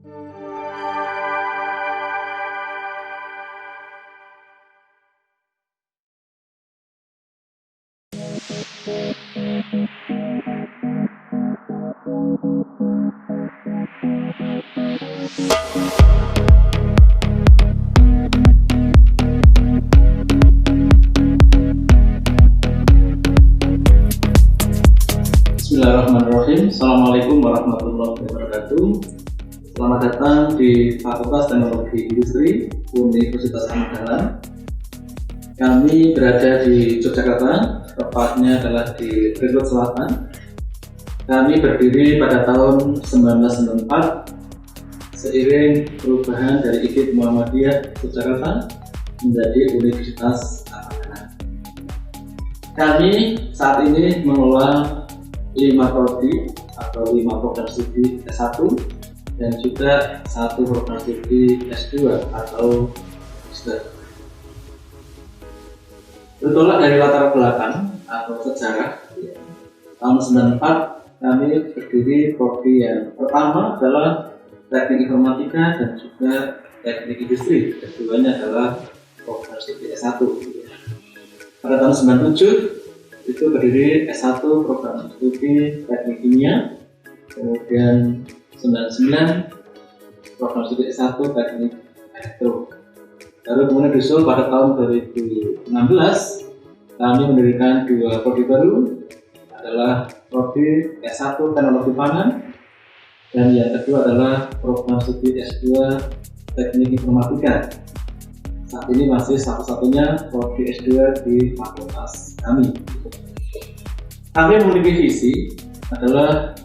Bismillahirrahmanirrahim. Assalamualaikum warahmatullahi wabarakatuh. Selamat datang di Fakultas Teknologi Industri Universitas Ahmad Dahlan. Kami berada di Yogyakarta, tepatnya adalah di Redwood Selatan. Kami berdiri pada tahun 1994 seiring perubahan dari IKIP Muhammadiyah Yogyakarta menjadi Universitas Ahmad Dahlan. Kami saat ini mengelola 5 prodi atau 5 program studi S1 dan juga 1 program studi S2 atau master. Bertolak dari latar belakang atau sejarah, tahun 94 kami berdiri prodi yang pertama adalah teknik informatika dan juga teknik industri. Keduanya adalah program studi S1. Pada tahun 97 itu berdiri S1 program studi teknik kimia, kemudian 99 program studi S1 teknik elektro. Lalu kemudian disusul pada tahun 2016 kami mendirikan 2 prodi baru, adalah prodi S1 teknologi pangan dan yang kedua adalah program studi S2 teknik informatika. Saat ini masih satu-satunya prodi S2 di fakultas kami. Kami memiliki visi adalah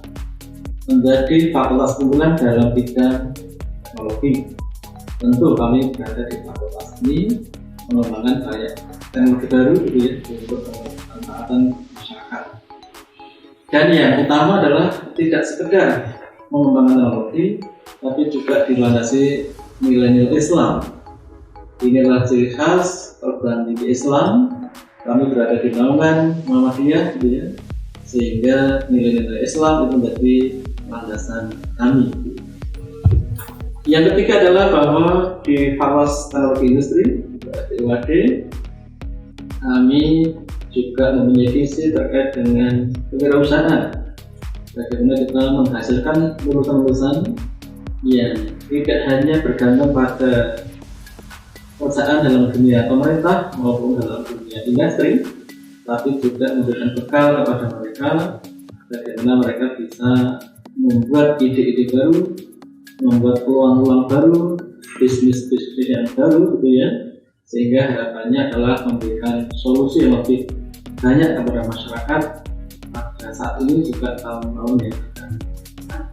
menjadi fakultas unggulan dalam bidang teknologi. Tentu kami berada di fakultas ini mengembangkan banyak teknologi baru untuk kemanfaatan masyarakat. Dan yang utama adalah tidak sekedar mengembangkan teknologi, tapi juga dilandasi nilai-nilai Islam. Inilah ciri khas perguruan tinggi Islam. Kami berada di naungan Muhammadiyah, sehingga nilai-nilai Islam itu menjadi landasan kami. Yang ketiga adalah bahwa di Fakultas Teknologi Industri (UAD) kami juga mempunyai visi terkait dengan kewirausahaan. Bagaimana kita menghasilkan lulusan-lulusan yang tidak hanya bergantung pada pekerjaan dalam dunia pemerintah maupun dalam dunia industri, tapi juga memberikan bekal kepada mereka bagaimana mereka bisa membuat ide-ide baru, membuat peluang-peluang baru, bisnis-bisnis yang baru sehingga harapannya adalah memberikan solusi yang lebih banyak kepada masyarakat pada saat ini juga tahun-tahun yang akan datang.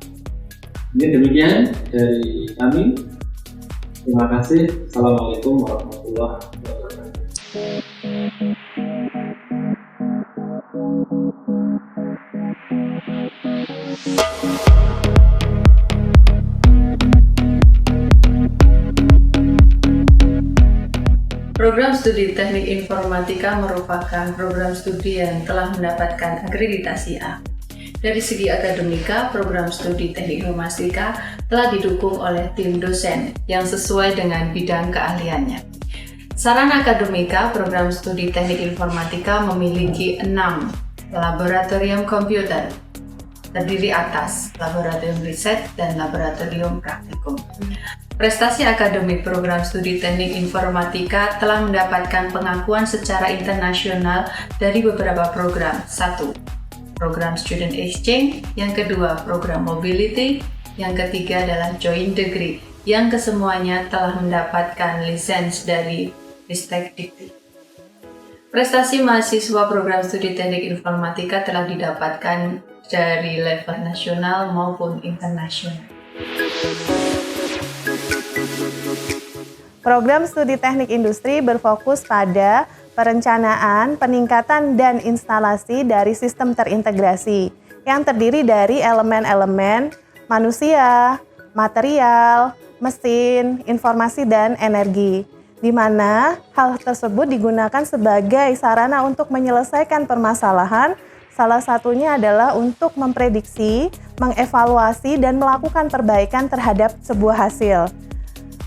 Ini demikian dari kami. Terima kasih. Assalamualaikum warahmatullahi wabarakatuh. Program studi Teknik Informatika merupakan program studi yang telah mendapatkan akreditasi A. Dari segi akademika, program studi Teknik Informatika telah didukung oleh tim dosen yang sesuai dengan bidang keahliannya. Sarana akademika, program studi Teknik Informatika memiliki 6 laboratorium komputer, terdiri atas laboratorium riset dan laboratorium praktikum. Prestasi akademik program studi Teknik Informatika telah mendapatkan pengakuan secara internasional dari beberapa program. 1. Program Student Exchange, yang kedua program Mobility, yang ketiga adalah Joint Degree, yang kesemuanya telah mendapatkan lisens dari Ristekdikti. Prestasi mahasiswa program studi Teknik Informatika telah didapatkan dari level nasional maupun internasional. Program studi Teknik Industri berfokus pada perencanaan, peningkatan, dan instalasi dari sistem terintegrasi yang terdiri dari elemen-elemen manusia, material, mesin, informasi, dan energi, di mana hal tersebut digunakan sebagai sarana untuk menyelesaikan permasalahan Salah satunya adalah untuk memprediksi, mengevaluasi, dan melakukan perbaikan terhadap sebuah hasil.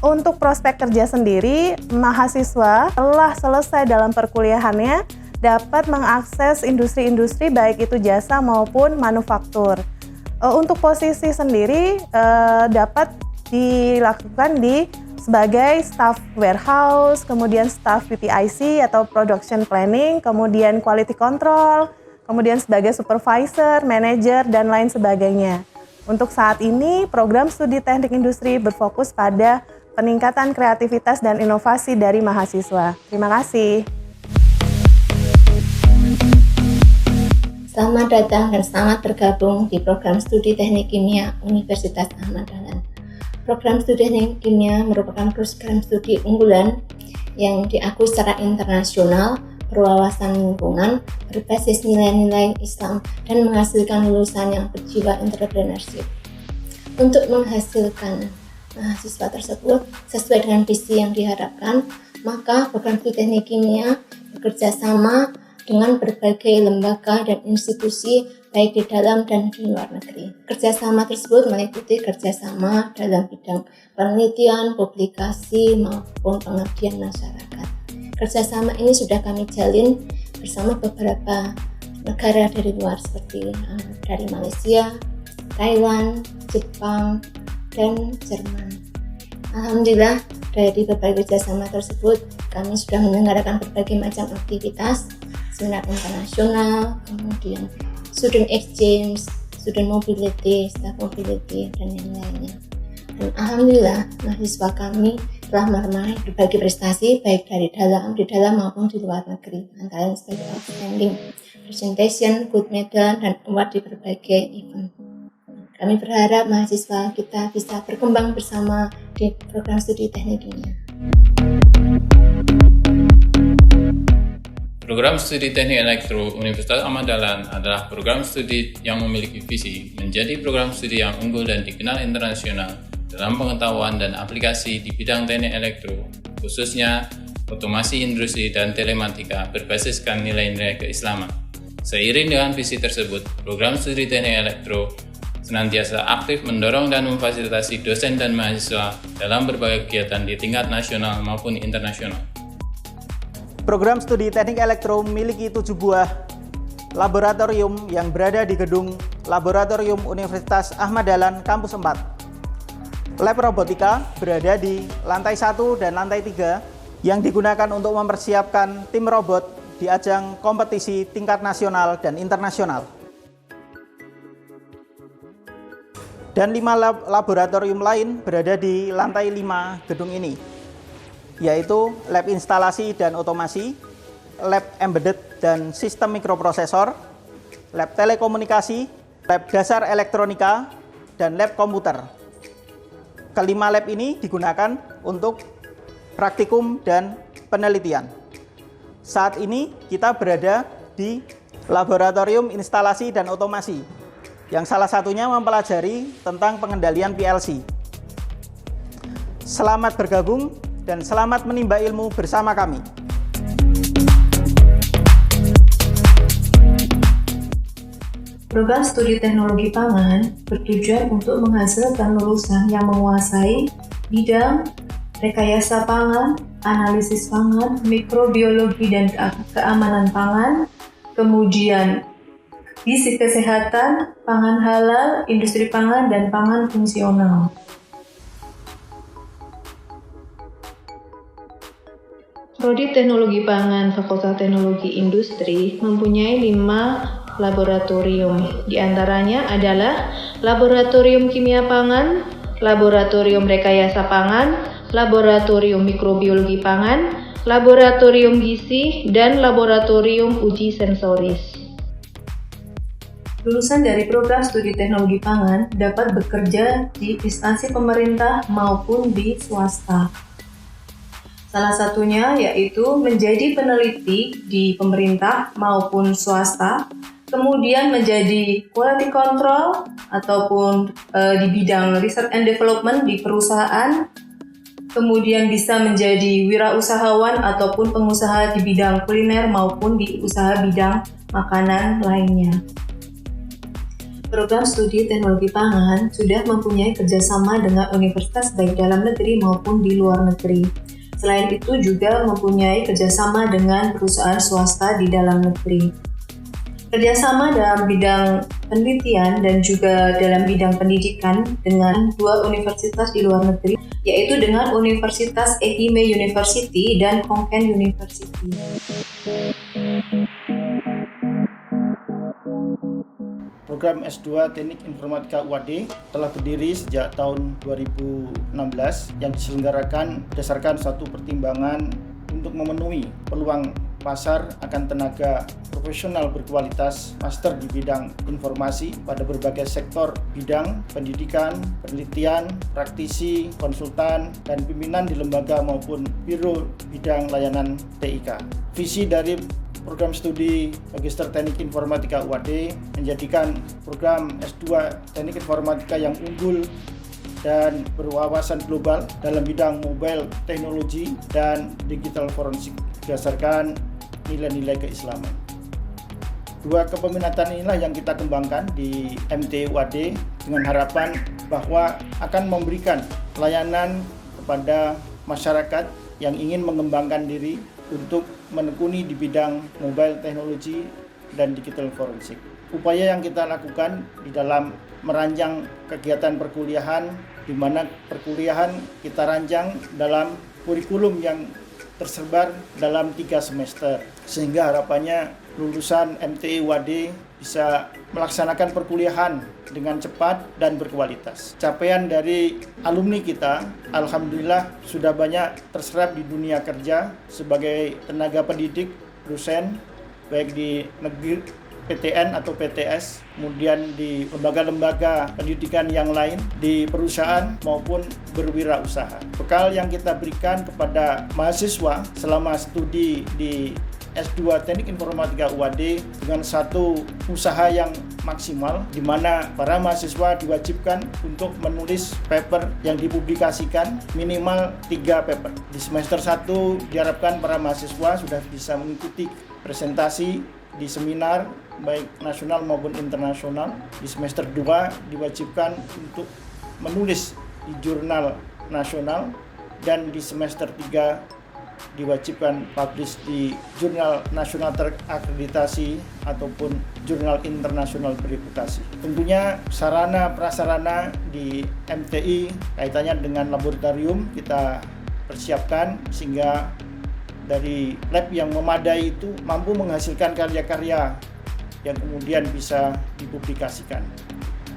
Untuk prospek kerja sendiri, mahasiswa telah selesai dalam perkuliahannya dapat mengakses industri-industri baik itu jasa maupun manufaktur. Untuk posisi sendiri dapat dilakukan sebagai staff warehouse, kemudian staff PPIC atau production planning, kemudian quality control, kemudian sebagai supervisor, manager, dan lain sebagainya. Untuk saat ini, program studi teknik industri berfokus pada peningkatan kreativitas dan inovasi dari mahasiswa. Terima kasih. Selamat datang dan selamat bergabung di program studi teknik kimia Universitas Ahmad Dahlan. Program studi teknik kimia merupakan program studi unggulan yang diakui secara internasional, berwawasan lingkungan, berbasis nilai-nilai Islam, dan menghasilkan lulusan yang berjiwa entrepreneurship. Untuk menghasilkan mahasiswa tersebut sesuai dengan visi yang diharapkan, maka program studi teknik kimia bekerja sama dengan berbagai lembaga dan institusi baik di dalam dan di luar negeri. Kerjasama tersebut meliputi kerjasama dalam bidang penelitian, publikasi, maupun pengabdian masyarakat. Kerjasama ini sudah kami jalin bersama beberapa negara dari luar seperti dari Malaysia, Thailand, Jepang, dan Jerman. Alhamdulillah, dari berbagai kerjasama tersebut kami sudah menyelenggarakan berbagai macam aktivitas, seminar internasional, kemudian student exchange, student mobility, staff mobility, dan yang lainnya. Dan alhamdulillah, mahasiswa kami telah meraih berbagai prestasi baik di dalam maupun di luar negeri, antara lain sebagai outstanding presentation, good medal, dan award di berbagai event. Kami berharap mahasiswa kita bisa berkembang bersama di program studi teknik kimia. Program studi teknik elektro Universitas Ahmad Dahlan adalah program studi yang memiliki visi menjadi program studi yang unggul dan dikenal internasional dalam pengetahuan dan aplikasi di bidang teknik elektro, khususnya otomasi industri dan telematika berbasiskan nilai-nilai keislaman. Seiring dengan visi tersebut, program studi teknik elektro senantiasa aktif mendorong dan memfasilitasi dosen dan mahasiswa dalam berbagai kegiatan di tingkat nasional maupun internasional. Program studi teknik elektro memiliki 7 buah laboratorium yang berada di gedung Laboratorium Universitas Ahmad Dahlan Kampus 4. Lab robotika berada di lantai 1 dan lantai 3 yang digunakan untuk mempersiapkan tim robot di ajang kompetisi tingkat nasional dan internasional. Dan 5 laboratorium lain berada di lantai 5 gedung ini, yaitu lab instalasi dan otomasi, lab embedded dan sistem mikroprosesor, lab telekomunikasi, lab dasar elektronika, dan lab komputer. Kelima lab ini digunakan untuk praktikum dan penelitian. Saat ini kita berada di laboratorium instalasi dan otomasi, yang salah satunya mempelajari tentang pengendalian PLC. Selamat bergabung dan selamat menimba ilmu bersama kami. Program studi teknologi pangan bertujuan untuk menghasilkan lulusan yang menguasai bidang rekayasa pangan, analisis pangan, mikrobiologi dan keamanan pangan, kemudian gizi kesehatan, pangan halal, industri pangan, dan pangan fungsional. Prodi Teknologi Pangan Fakultas Teknologi Industri mempunyai 5 laboratorium. Di antaranya adalah Laboratorium Kimia Pangan, Laboratorium Rekayasa Pangan, Laboratorium Mikrobiologi Pangan, Laboratorium Gizi, dan Laboratorium Uji Sensoris. Lulusan dari program studi teknologi pangan dapat bekerja di instansi pemerintah maupun di swasta. Salah satunya yaitu menjadi peneliti di pemerintah maupun swasta, kemudian menjadi quality control ataupun di bidang research and development di perusahaan, kemudian bisa menjadi wirausahawan ataupun pengusaha di bidang kuliner maupun di usaha bidang makanan lainnya. Program studi teknologi pangan sudah mempunyai kerjasama dengan universitas baik dalam negeri maupun di luar negeri. Selain itu juga mempunyai kerjasama dengan perusahaan swasta di dalam negeri. Kerjasama dalam bidang penelitian dan juga dalam bidang pendidikan dengan 2 universitas di luar negeri, yaitu dengan Universitas Ehime University dan Konken University. Program S2 Teknik Informatika UAD telah berdiri sejak tahun 2016 yang diselenggarakan berdasarkan suatu pertimbangan untuk memenuhi peluang pasar akan tenaga profesional berkualitas master di bidang informasi pada berbagai sektor bidang pendidikan, penelitian, praktisi, konsultan, dan pimpinan di lembaga maupun biro bidang layanan TIK. Visi dari program studi Magister Teknik Informatika UAD menjadikan program S2 Teknik Informatika yang unggul dan berwawasan global dalam bidang mobile teknologi dan digital forensik berdasarkan nilai-nilai keislaman. 2 kepeminatan inilah yang kita kembangkan di MT UAD dengan harapan bahwa akan memberikan layanan kepada masyarakat yang ingin mengembangkan diri untuk menekuni di bidang mobile teknologi dan digital forensik. Upaya yang kita lakukan di dalam merancang kegiatan perkuliahan, di mana perkuliahan kita rancang dalam kurikulum yang tersebar dalam 3 semester, sehingga harapannya lulusan MTI UAD bisa melaksanakan perkuliahan dengan cepat dan berkualitas. Capaian dari alumni kita, alhamdulillah sudah banyak terserap di dunia kerja sebagai tenaga pendidik, dosen, baik di negeri, PTN atau PTS, kemudian di lembaga-lembaga pendidikan yang lain, di perusahaan maupun berwirausaha. Bekal yang kita berikan kepada mahasiswa selama studi di S2 Teknik Informatika UAD dengan satu usaha yang maksimal, di mana para mahasiswa diwajibkan untuk menulis paper yang dipublikasikan minimal 3 paper. Di semester 1 diharapkan para mahasiswa sudah bisa mengikuti presentasi di seminar baik nasional maupun internasional. Di semester 2 diwajibkan untuk menulis di jurnal nasional, dan di semester 3 diwajibkan publish di jurnal nasional terakreditasi ataupun jurnal internasional bereputasi. Tentunya sarana prasarana di MTI kaitannya dengan laboratorium kita persiapkan sehingga dari lab yang memadai itu mampu menghasilkan karya-karya yang kemudian bisa dipublikasikan.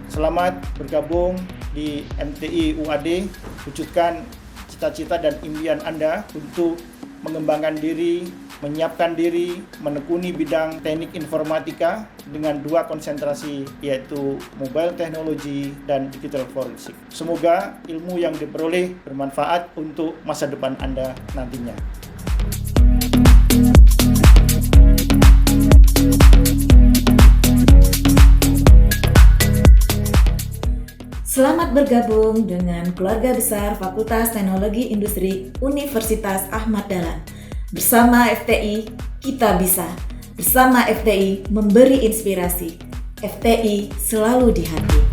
Selamat bergabung di MTI UAD, wujudkan cita-cita dan impian Anda untuk mengembangkan diri, menyiapkan diri, menekuni bidang teknik informatika dengan 2 konsentrasi, yaitu mobile teknologi dan digital forensik. Semoga ilmu yang diperoleh bermanfaat untuk masa depan Anda nantinya. Selamat bergabung dengan keluarga besar Fakultas Teknologi Industri Universitas Ahmad Dahlan. Bersama FTI, kita bisa. Bersama FTI, memberi inspirasi. FTI selalu di hati.